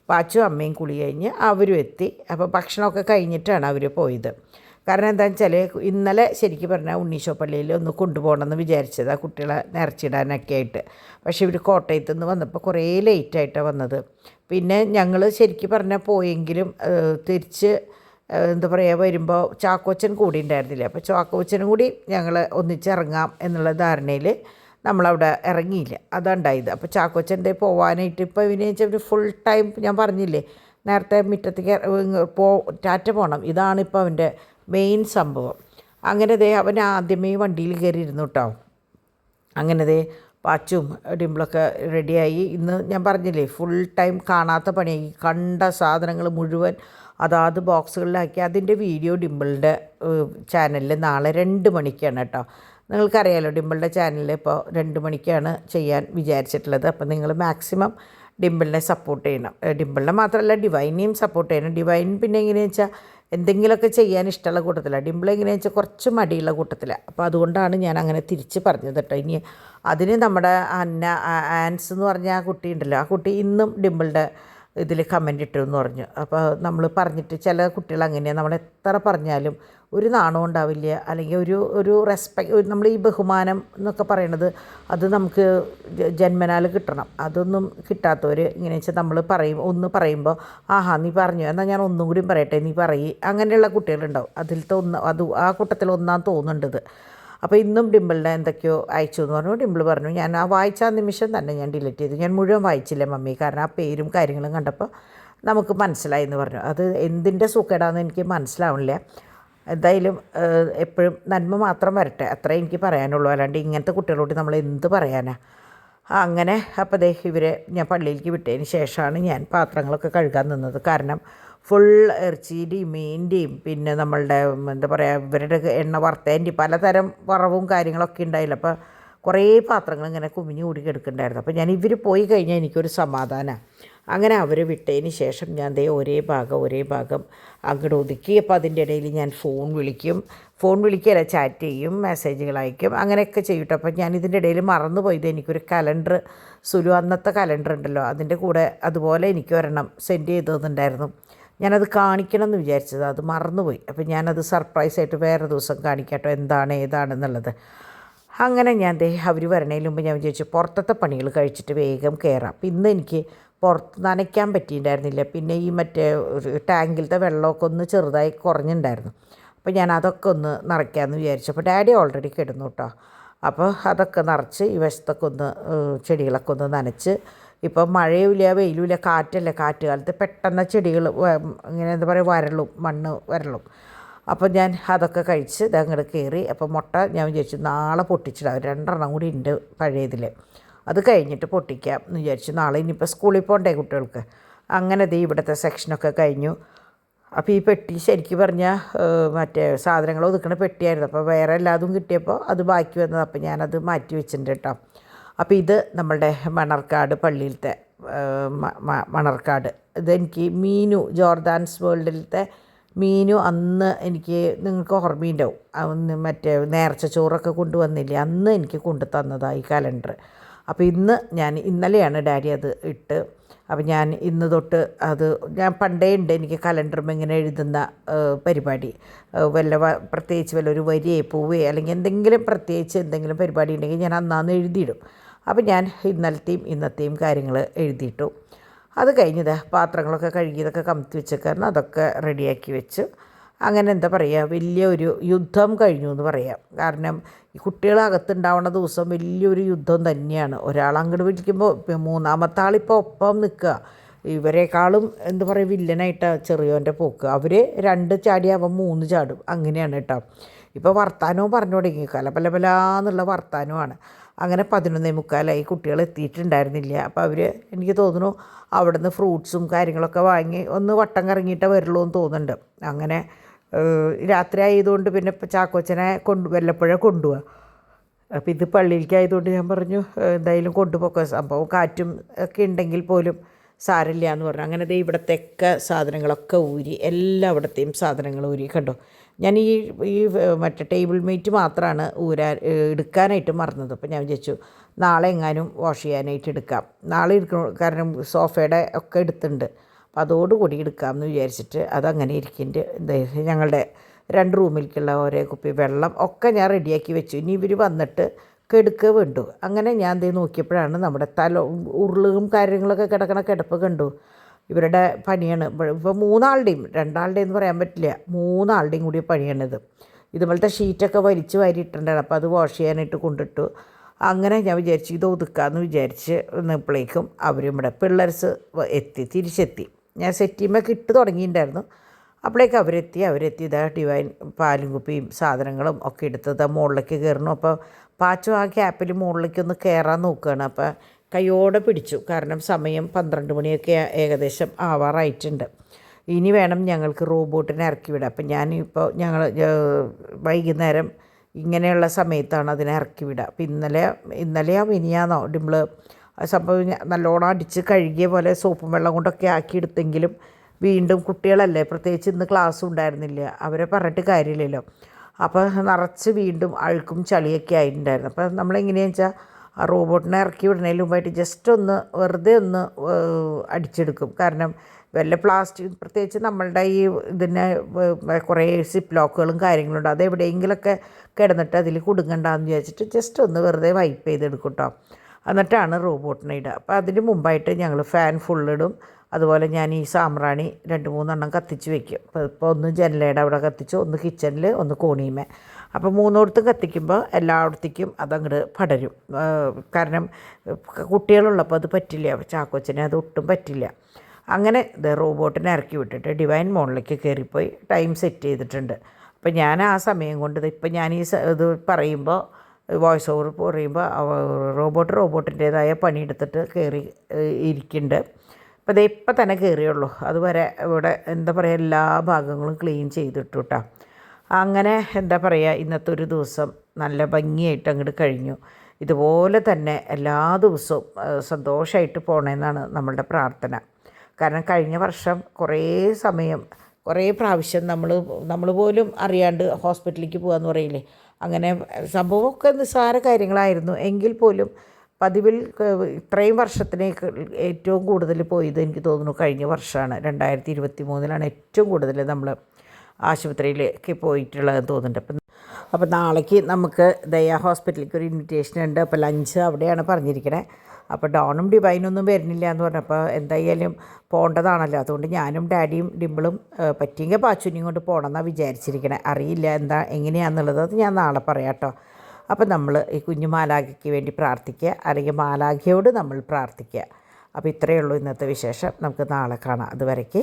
പാച്ചു അമ്മയും കുളി കഴിഞ്ഞ് അവരും എത്തി. അപ്പോൾ ഭക്ഷണമൊക്കെ കഴിഞ്ഞിട്ടാണ് അവർ പോയത്. കാരണം എന്താണെന്ന് വെച്ചാൽ ഇന്നലെ ശരിക്കും പറഞ്ഞാൽ ഉണ്ണീശോ പള്ളിയിൽ ഒന്ന് കൊണ്ടുപോകണമെന്ന് വിചാരിച്ചത് ആ കുട്ടികളെ നിറച്ചിടാനൊക്കെ ആയിട്ട്. പക്ഷേ ഇവർ കോട്ടയത്ത് നിന്ന് വന്നപ്പോൾ കുറേ ലേറ്റായിട്ടാണ് വന്നത്. പിന്നെ ഞങ്ങൾ ശരിക്കും പറഞ്ഞാൽ പോയെങ്കിലും തിരിച്ച് എന്താ പറയുക വരുമ്പോൾ ചാക്കോച്ചൻ കൂടി ഉണ്ടായിരുന്നില്ല. അപ്പോൾ ചാക്കോച്ചനും കൂടി ഞങ്ങൾ ഒന്നിച്ചിറങ്ങാം എന്നുള്ള ധാരണയിൽ നമ്മളവിടെ ഇറങ്ങിയില്ല. അതുണ്ടായത്. അപ്പോൾ ചാക്കോച്ചൻ്റെ പോവാനായിട്ട് ഇപ്പോൾ ഇവന് വെച്ചാൽ ഒരു ഫുൾ ടൈം ഞാൻ പറഞ്ഞില്ലേ നേരത്തെ മുറ്റത്തേക്ക് ടാറ്റ പോകണം, ഇതാണിപ്പോൾ അവൻ്റെ മെയിൻ സംഭവം. അങ്ങനെ അവൻ ആദ്യമേ വണ്ടിയിൽ കയറി ഇരുന്നു കേട്ടോ. അങ്ങനെ പാച്ചും ഡിംപിളൊക്കെ റെഡിയായി. ഇന്ന് ഞാൻ പറഞ്ഞില്ലേ ഫുൾ ടൈം കാണാത്ത പണിയായി. കണ്ട സാധനങ്ങൾ മുഴുവൻ അതാത് ബോക്സുകളിലാക്കി. അതിൻ്റെ വീഡിയോ ഡിംപിളിൻ്റെ ചാനലിൽ നാളെ 2 മണിക്കാണ് കേട്ടോ. നിങ്ങൾക്കറിയാമല്ലോ ഡിംപിളിൻ്റെ ചാനലിൽ ഇപ്പോൾ 2 മണിക്കാണ് ചെയ്യാൻ വിചാരിച്ചിട്ടുള്ളത്. അപ്പോൾ നിങ്ങൾ മാക്സിമം ഡിംപിളിനെ സപ്പോർട്ട് ചെയ്യണം. ഡിംപിളിനെ മാത്രമല്ല ഡിവൈനെയും സപ്പോർട്ട് ചെയ്യണം. ഡിവൈൻ പിന്നെ എങ്ങനെയാണെന്ന് വെച്ചാൽ എന്തെങ്കിലുമൊക്കെ ചെയ്യാൻ ഇഷ്ടമുള്ള കൂട്ടത്തിലാണ്. ഡിംപിൾ എങ്ങനെയാണെന്ന് വെച്ചാൽ കുറച്ച് മടിയുള്ള കൂട്ടത്തിലാണ്. അപ്പോൾ അതുകൊണ്ടാണ് ഞാൻ അങ്ങനെ തിരിച്ച് പറഞ്ഞത് കേട്ടോ. ഇനി അതിന് നമ്മുടെ ആൻസ് എന്ന് പറഞ്ഞ ആ കുട്ടി ഉണ്ടല്ലോ, ആ കുട്ടി ഇന്നും ഡിംപിളിൻ്റെ ഇതിൽ കമൻ്റ് ഇട്ടു എന്ന് പറഞ്ഞു. അപ്പോൾ നമ്മൾ പറഞ്ഞിട്ട് ചില കുട്ടികൾ അങ്ങനെയാണ്, നമ്മൾ എത്ര പറഞ്ഞാലും ഒരു നാണവും ഉണ്ടാവില്ല, അല്ലെങ്കിൽ ഒരു റെസ്പെക്റ്റ്, നമ്മൾ ഈ ബഹുമാനം എന്നൊക്കെ പറയണത് അത് നമുക്ക് ജന്മനാൽ കിട്ടണം. അതൊന്നും കിട്ടാത്തവർ ഇങ്ങനെ വെച്ചാൽ നമ്മൾ ഒന്ന് പറയുമ്പോൾ ആഹാ നീ പറഞ്ഞു എന്നാൽ ഞാൻ ഒന്നും കൂടി പറയട്ടെ നീ അങ്ങനെയുള്ള കുട്ടികളുണ്ടാവും. അതിലത്തെ ആ കൂട്ടത്തിൽ ഒന്നാന്ന് തോന്നുന്നുണ്ടത്. അപ്പോൾ ഇന്നും ഡിംപിളിനെ എന്തൊക്കെയോ അയച്ചു എന്ന് പറഞ്ഞു. ഡിംപിൾ പറഞ്ഞു ഞാൻ ആ വായിച്ച നിമിഷം തന്നെ ഞാൻ ഡിലീറ്റ് ചെയ്തു. ഞാൻ മുഴുവൻ വായിച്ചില്ല മമ്മി, കാരണം ആ പേരും കാര്യങ്ങളും കണ്ടപ്പോൾ നമുക്ക് മനസ്സിലായി എന്ന് പറഞ്ഞു. അത് എന്തിൻ്റെ സൂക്കേടാന്ന് എനിക്ക് മനസ്സിലാവണില്ല. എന്തായാലും എപ്പോഴും നന്മ മാത്രം വരട്ടെ, അത്രേ എനിക്ക് പറയാനുള്ളൂ. അല്ലാണ്ട് ഇങ്ങനത്തെ കുട്ടികളോട് നമ്മൾ എന്ത് പറയാനാ. അങ്ങനെ അപ്പോൾ ഇവരെ ഞാൻ പള്ളിയിലേക്ക് വിട്ടതിന് ശേഷമാണ് ഞാൻ പാത്രങ്ങളൊക്കെ കഴുകാൻ നിന്നത്. കാരണം ഫുൾ ഇറച്ചിയുടെയും മീനിൻ്റെയും പിന്നെ നമ്മളുടെ എന്താ പറയുക ഇവരുടെ എണ്ണ വറുത്തതിൻ്റെയും പലതരം വറവും കാര്യങ്ങളൊക്കെ ഉണ്ടായില്ല. അപ്പോൾ കുറേ പാത്രങ്ങൾ ഇങ്ങനെ കുമിഞ്ഞ് കൂടി കിടക്കുന്നുണ്ടായിരുന്നു. അപ്പോൾ ഞാൻ ഇവർ പോയി കഴിഞ്ഞാൽ എനിക്കൊരു സമാധാനമാണ്. അങ്ങനെ അവർ വിട്ടതിന് ശേഷം ഞാൻ ഒരേ ഭാഗം അങ്ങോട്ട് ഒതുക്കി. അപ്പോൾ അതിൻ്റെ ഇടയിൽ ഞാൻ ഫോൺ വിളിക്കുകയല്ല ചാറ്റ് ചെയ്യും, മെസ്സേജുകൾ അയക്കും, അങ്ങനെയൊക്കെ ചെയ്യട്ടെ. അപ്പോൾ ഞാൻ ഇതിൻ്റെ ഇടയിൽ മറന്നുപോയത് എനിക്കൊരു കലണ്ടർ സുലു അന്നത്തെ കലണ്ടർ ഉണ്ടല്ലോ അതിൻ്റെ കൂടെ അതുപോലെ എനിക്ക് ഒരെണ്ണം സെൻഡ് ചെയ്തതുണ്ടായിരുന്നു. ഞാനത് കാണിക്കണം എന്ന് വിചാരിച്ചത്, അത് മറന്നുപോയി. അപ്പോൾ ഞാനത് സർപ്രൈസായിട്ട് വേറെ ദിവസം കാണിക്കട്ടോ ഏതാണെന്നുള്ളത്. അങ്ങനെ ഞാൻ അവർ വരണതിന് മുമ്പ് ഞാൻ വിചാരിച്ചു പുറത്തത്തെ പണികൾ കഴിച്ചിട്ട് വേഗം കയറാം. ഇന്ന് എനിക്ക് പുറത്ത് നനയ്ക്കാൻ പറ്റിയിട്ടുണ്ടായിരുന്നില്ല. പിന്നെ ഈ മറ്റേ ടാങ്കിലത്തെ വെള്ളമൊക്കെ ഒന്ന് ചെറുതായി കുറഞ്ഞിട്ടുണ്ടായിരുന്നു. അപ്പോൾ ഞാൻ അതൊക്കെ ഒന്ന് നിറയ്ക്കാമെന്ന് വിചാരിച്ചു. അപ്പോൾ ഡാഡി ഓൾറെഡി കിടന്നു കേട്ടോ. അപ്പോൾ അതൊക്കെ നിറച്ച് ഈ വശത്തൊക്കെ ഒന്ന് ചെടികളൊക്കെ ഒന്ന് നനച്ച്. ഇപ്പം മഴയുമില്ല വെയിലുമില്ല കാറ്റല്ല, കാറ്റ് കാലത്ത് പെട്ടെന്ന് ചെടികൾ ഇങ്ങനെ എന്താ പറയുക മണ്ണ് വരളും. അപ്പോൾ ഞാൻ അതൊക്കെ കഴിച്ച് ഇതങ്ങോട്ട് കയറി. അപ്പോൾ മുട്ട ഞാൻ വിചാരിച്ചു നാളെ പൊട്ടിച്ചിടാം, 2 കൂടി ഉണ്ട് പഴയതിൽ, അത് കഴിഞ്ഞിട്ട് പൊട്ടിക്കാം എന്ന് വിചാരിച്ചു. നാളെ ഇനിയിപ്പോൾ സ്കൂളിൽ പോകണ്ടേ കുട്ടികൾക്ക്. അങ്ങനെ ഇവിടുത്തെ സെക്ഷനൊക്കെ കഴിഞ്ഞു. അപ്പോൾ ഈ പെട്ടി ശരിക്കും പറഞ്ഞാൽ മറ്റേ സാധനങ്ങൾ ഒതുക്കണ പെട്ടിയായിരുന്നു. അപ്പോൾ വേറെ എല്ലാതും കിട്ടിയപ്പോൾ അത് ബാക്കി വന്നത്. അപ്പോൾ ഞാനത് മാറ്റി വെച്ചിട്ടുണ്ട് കേട്ടോ. അപ്പോൾ ഇത് നമ്മളുടെ മണർക്കാട് പള്ളിയിലത്തെ മണർക്കാട് ഇതെനിക്ക് മീനു ജോർദാൻസ് വേൾഡിലത്തെ മീനു അന്ന് എനിക്ക് നിങ്ങൾക്ക് ഓർമ്മയുണ്ടാവും, മറ്റേ നേർച്ച ചോറൊക്കെ കൊണ്ടുവന്നില്ലേ, അന്ന് എനിക്ക് കൊണ്ടു തന്നതാണ് ഈ കലണ്ടർ. അപ്പോൾ ഇന്നലെയാണ് ഡാഡി അത് ഇട്ട്. അപ്പോൾ ഞാൻ ഇന്ന് തൊട്ട് ഞാൻ പണ്ടേ ഉണ്ട് എനിക്ക് കലണ്ടറും ഇങ്ങനെ എഴുതുന്ന പരിപാടി. പ്രത്യേകിച്ച് ഒരു വരിയെ പൂവേ അല്ലെങ്കിൽ എന്തെങ്കിലും പരിപാടി ഉണ്ടെങ്കിൽ ഞാൻ അന്നാന്ന് എഴുതിയിടും. അപ്പോൾ ഞാൻ ഇന്നത്തെയും കാര്യങ്ങൾ എഴുതിയിട്ടു. അത് കഴിഞ്ഞത് പാത്രങ്ങളൊക്കെ കഴുകിയതൊക്കെ കമത്തി വെച്ചേക്കാരണം അതൊക്കെ റെഡിയാക്കി വെച്ച്. അങ്ങനെ എന്താ പറയുക വലിയൊരു യുദ്ധം കഴിഞ്ഞു എന്ന് പറയാം. കാരണം ഈ കുട്ടികളകത്തുണ്ടാവുന്ന ദിവസം വലിയൊരു യുദ്ധം തന്നെയാണ്. ഒരാൾ അങ്ങോട്ട് വിളിക്കുമ്പോൾ മൂന്നാമത്തെ ആളിപ്പോൾ ഒപ്പം നിൽക്കുക. ഇവരെക്കാളും എന്താ പറയുക വില്ലനായിട്ടാണ് ചെറിയോൻ്റെ പോക്ക്. അവർ 2 ചാടിയാവുമ്പോൾ 3 ചാടും, അങ്ങനെയാണ് കേട്ടോ. ഇപ്പോൾ വർത്താനവും പറഞ്ഞു തുടങ്ങി, കലപലപലാന്നുള്ള വർത്താനമാണ്. അങ്ങനെ 11:45 കുട്ടികൾ എത്തിയിട്ടുണ്ടായിരുന്നില്ല. അപ്പോൾ അവർ എനിക്ക് തോന്നുന്നു അവിടെ നിന്ന് ഫ്രൂട്ട്സും കാര്യങ്ങളൊക്കെ വാങ്ങി ഒന്ന് വട്ടം കറങ്ങിയിട്ടേ വരുള്ളൂ എന്ന് തോന്നുന്നുണ്ട്. അങ്ങനെ രാത്രി ആയതുകൊണ്ട് പിന്നെ ചാക്കോച്ചനെ വല്ലപ്പോഴേ കൊണ്ടുപോവുക. അപ്പോൾ ഇത് പള്ളിയിലേക്കായതുകൊണ്ട് ഞാൻ പറഞ്ഞു എന്തായാലും കൊണ്ടുപോക്കുക, സംഭവം കാറ്റും ഒക്കെ ഉണ്ടെങ്കിൽ പോലും സാരമില്ല എന്ന് പറഞ്ഞു. അങ്ങനെ ഇവിടത്തെയൊക്കെ സാധനങ്ങളൊക്കെ ഊരി, എല്ലാവിടത്തെയും സാധനങ്ങൾ ഊരി. കണ്ടോ, ഞാൻ ഈ മറ്റേ ടേബിൾ മേറ്റ് മാത്രമാണ് എടുക്കാനായിട്ട് മറന്നത്. അപ്പോൾ ഞാൻ വിചാരിച്ചു നാളെ എങ്ങാനും വാഷ് ചെയ്യാനായിട്ട് എടുക്കാം. നാളെ എടുക്കണം, കാരണം സോഫയുടെ ഒക്കെ എടുത്തിട്ടുണ്ട്. അപ്പോൾ അതോടുകൂടി എടുക്കാമെന്ന് വിചാരിച്ചിട്ട് അതങ്ങനെ ഇരിക്കുന്നുണ്ട്. ഞങ്ങളുടെ 2 റൂമിലേക്കുള്ള ഓരോ കുപ്പി വെള്ളം ഒക്കെ ഞാൻ റെഡിയാക്കി വെച്ചു. ഇനി ഇവർ വന്നിട്ട് കെടുക്കുക വേണ്ടു. അങ്ങനെ ഞാൻ നോക്കിയപ്പോഴാണ് നമ്മുടെ ഉരുളും കാര്യങ്ങളൊക്കെ കിടക്കണ കിടപ്പ് കണ്ടു. ഇവരുടെ പണിയാണ്. ഇപ്പോൾ മൂന്നാളുടെയും, രണ്ടാളുടെയും എന്ന് പറയാൻ പറ്റില്ല, മൂന്നാളുടെയും കൂടി പണിയാണിത്. ഇതുപോലത്തെ ഷീറ്റൊക്കെ വലിച്ച് വാരിയിട്ടുണ്ടായിരുന്നു. അപ്പോൾ അത് വാഷ് ചെയ്യാനായിട്ട് കൊണ്ടിട്ടു. അങ്ങനെ ഞാൻ വിചാരിച്ചു ഇത് ഒതുക്കാമെന്ന് വിചാരിച്ച് നിന്നപ്പോഴേക്കും അവരും ഇവിടെ പിള്ളേർസ് തിരിച്ചെത്തി. ഞാൻ സെറ്റിമൊക്കെ ഇട്ട് തുടങ്ങിയിട്ടുണ്ടായിരുന്നു. അപ്പോഴേക്ക് അവരെത്തി ഇതാ ഡിവൈൻ പാലും കുപ്പിയും സാധനങ്ങളും ഒക്കെ എടുത്തത് മുകളിലേക്ക് കയറണം. അപ്പോൾ പാച്ചു ആ ക്യാപ്പിൽ മുകളിലേക്കൊന്ന് കയറാൻ നോക്കുകയാണ്. അപ്പോൾ കയ്യോടെ പിടിച്ചു, കാരണം സമയം 12 മണിയൊക്കെ ഏകദേശം ആവാറായിട്ടുണ്ട്. ഇനി വേണം ഞങ്ങൾക്ക് റോബോട്ടിനെ ഇറക്കി വിടാം. അപ്പം ഞാനിപ്പോൾ ഞങ്ങൾ വൈകുന്നേരം ഇങ്ങനെയുള്ള സമയത്താണ് അതിനെ ഇറക്കി വിടുക. അപ്പോൾ ഇന്നലെയോ മിനിയാന്നോ ഡിംപിൾ സംഭവം നല്ലോണം അടിച്ച് കഴുകിയ പോലെ സോപ്പും വെള്ളം കൊണ്ടൊക്കെ ആക്കിയെടുത്തെങ്കിലും വീണ്ടും കുട്ടികളല്ലേ, പ്രത്യേകിച്ച് ഇന്ന് ക്ലാസ്സും ഉണ്ടായിരുന്നില്ല, അവരെ പറഞ്ഞിട്ട് കാര്യമില്ലല്ലോ. അപ്പോൾ നിറച്ച് വീണ്ടും അഴുക്കും ചളിയൊക്കെ ആയിട്ടുണ്ടായിരുന്നു. അപ്പോൾ നമ്മളെങ്ങനെയാണെന്ന് വെച്ചാൽ ആ റോബോട്ടിനെ ഇറക്കി വിടുന്നതിന് മുമ്പായിട്ട് ജസ്റ്റ് ഒന്ന് വെറുതെ ഒന്ന് അടിച്ചെടുക്കും. കാരണം വല്ല പ്ലാസ്റ്റിക്, പ്രത്യേകിച്ച് നമ്മളുടെ ഈ ഇതിന് കുറേ സിപ്പ് ലോക്കുകളും കാര്യങ്ങളുണ്ട്, അത് എവിടെയെങ്കിലുമൊക്കെ കിടന്നിട്ട് അതിൽ കുടുങ്ങണ്ടെന്ന് വിചാരിച്ചിട്ട് ജസ്റ്റ് ഒന്ന് വെറുതെ വൈപ്പ് ചെയ്തെടുക്കും കേട്ടോ. എന്നിട്ടാണ് റോബോട്ടിനെ ഇടുക. അപ്പോൾ അതിന് മുമ്പായിട്ട് ഞങ്ങൾ ഫാൻ ഫുള്ളിടും. അതുപോലെ ഞാൻ ഈ സാമ്പ്രാണി 2-3 കത്തിച്ച് വെക്കും. ഇപ്പോൾ ഒന്ന് ജനലയുടെ അവിടെ കത്തിച്ചു, ഒന്ന് കിച്ചണിൽ, ഒന്ന് കോണിയുമേ. അപ്പോൾ 3 കത്തിക്കുമ്പോൾ എല്ലായിടത്തേക്കും അതങ്ങോട്ട് പടരും. കാരണം കുട്ടികളുള്ളപ്പോൾ അത് പറ്റില്ല, ചാക്കോച്ചനെ അത് ഒട്ടും പറ്റില്ല. അങ്ങനെ ഇത് റോബോട്ടിനെ ഇറക്കി വിട്ടിട്ട് ഡിവൈൻ മോളിലേക്ക് കയറിപ്പോയി ടൈം സെറ്റ് ചെയ്തിട്ടുണ്ട്. അപ്പോൾ ഞാൻ ആ സമയം കൊണ്ട് ഇപ്പം ഞാൻ ഇത് പറയുമ്പോൾ വോയിസ് ഓവർ പറയുമ്പോൾ റോബോട്ടിൻ്റേതായ പണിയെടുത്തിട്ട് കയറി ഇരിക്കുന്നുണ്ട്. അപ്പോൾ ഇത് ഇപ്പം തന്നെ കയറിയുള്ളൂ. അതുവരെ ഇവിടെ എന്താ പറയുക എല്ലാ ഭാഗങ്ങളും ക്ലീൻ ചെയ്തിട്ടു കേട്ടോ. അങ്ങനെ എന്താ പറയുക, ഇന്നത്തെ ഒരു ദിവസം നല്ല ഭംഗിയായിട്ട് അങ്ങോട്ട് കഴിഞ്ഞു. ഇതുപോലെ തന്നെ എല്ലാ ദിവസവും സന്തോഷമായിട്ട് പോകണമെന്നാണ് നമ്മളുടെ പ്രാർത്ഥന. കാരണം കഴിഞ്ഞ വർഷം കുറേ പ്രാവശ്യം നമ്മൾ പോലും അറിയാണ്ട് ഹോസ്പിറ്റലിലേക്ക് പോകാമെന്ന് പറയില്ലേ, അങ്ങനെ സംഭവമൊക്കെ നിസ്സാര കാര്യങ്ങളായിരുന്നു. എങ്കിൽ പോലും പതിവിൽ ഇത്രയും വർഷത്തിനേക്ക് ഏറ്റവും കൂടുതൽ പോയത് എനിക്ക് തോന്നുന്നു കഴിഞ്ഞ വർഷമാണ്. 2023 ഏറ്റവും കൂടുതൽ നമ്മൾ ആശുപത്രിയിലേക്ക് പോയിട്ടുള്ളതെന്ന് തോന്നുന്നുണ്ട്. അപ്പോൾ നാളേക്ക് നമുക്ക് ദയ ഹോസ്പിറ്റലിലേക്ക് ഒരു ഇൻവിറ്റേഷൻ ഉണ്ട്. അപ്പോൾ ലഞ്ച് അവിടെയാണ് പറഞ്ഞിരിക്കണേ. അപ്പോൾ ഡോണും ഡിവൈനൊന്നും വരുന്നില്ല എന്ന് പറഞ്ഞപ്പോൾ എന്തായാലും പോകേണ്ടതാണല്ലോ. അതുകൊണ്ട് ഞാനും ഡാഡിയും ഡിംപിളും പറ്റിയെങ്കിൽ പാച്ചുനിയും കൊണ്ട് പോകണമെന്നാണ് വിചാരിച്ചിരിക്കണേ. അറിയില്ല എങ്ങനെയാണെന്നുള്ളത്, അത് ഞാൻ നാളെ പറയാം കേട്ടോ. അപ്പോൾ നമ്മൾ ഈ കുഞ്ഞു മാലാഖയ്ക്ക് വേണ്ടി പ്രാർത്ഥിക്കുക, അല്ലെങ്കിൽ മാലാഖയോട് നമ്മൾ പ്രാർത്ഥിക്കുക. അപ്പോൾ ഇത്രയേ ഉള്ളൂ ഇന്നത്തെ വിശേഷം. നമുക്ക് നാളെ കാണാം. അതുവരയ്ക്ക്